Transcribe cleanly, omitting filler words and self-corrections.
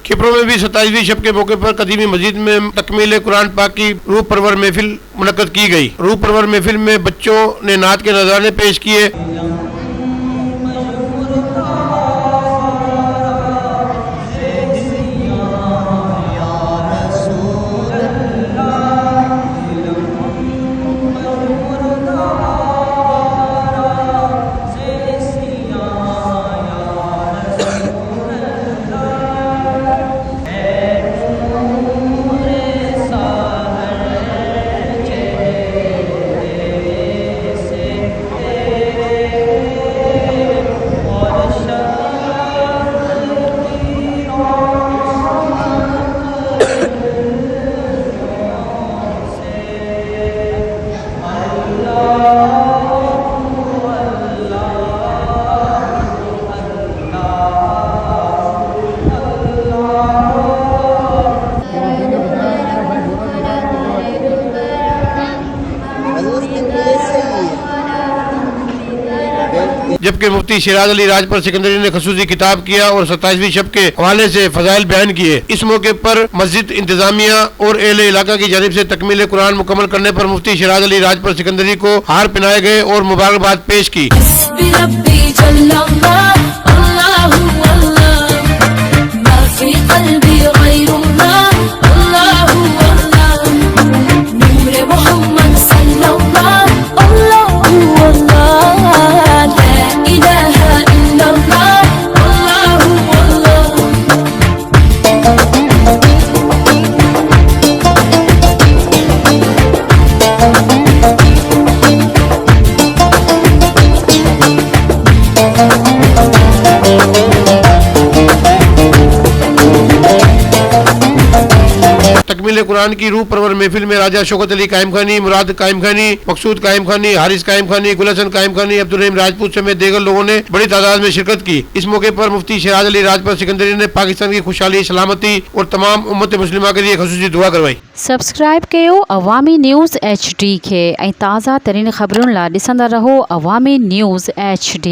खिपरों में भी 27वीं शब के मौके पर कदीमी मस्जिद में तकमील कुरान पाक की रूह परवर महफिल मुनक्कद की गई। रूह परवर महफिल में बच्चों ने नात के नज़ारे पेश किए। जबकि मुफ्ती शिराज अली राजपुर सिकंदरी ने खसूसी खिताब किया और 27वीं शब के हवाले से फजाइल बयान किए। इस मौके पर मस्जिद इंतजामिया और एहले इलाका की जानिब से तकमील कुरान मुकम्मल करने पर मुफ्ती शिराज अली राजपुर सिकंदरी को हार पहनाए गए और मुबारकबाद पेश की। तकमील कुरान की रूह परवर महफिल में राजा शौकत अली कायम खानी, मुराद कायम खानी, मकसूद कायम खानी, हारिस कायम खानी, गुलहसन कायम खानी, अब्दुल रहीम राजपूत समेत दीगर लोगों ने बड़ी तादाद में शिरकत की। इस मौके पर मुफ्ती शिराज अली राजपुर सिकंदरी ने पाकिस्तान की खुशहाली, सलामती और तमाम उम्मत मुस्लिमा के लिए खसूसी दुआ करवाई। सब्सक्राइब कयो अवामी न्यूज़ HD खे ऐं ताज़ा तरीन ख़बरुनि लाइ ॾिसंदा रहो अवामी न्यूज़ HD।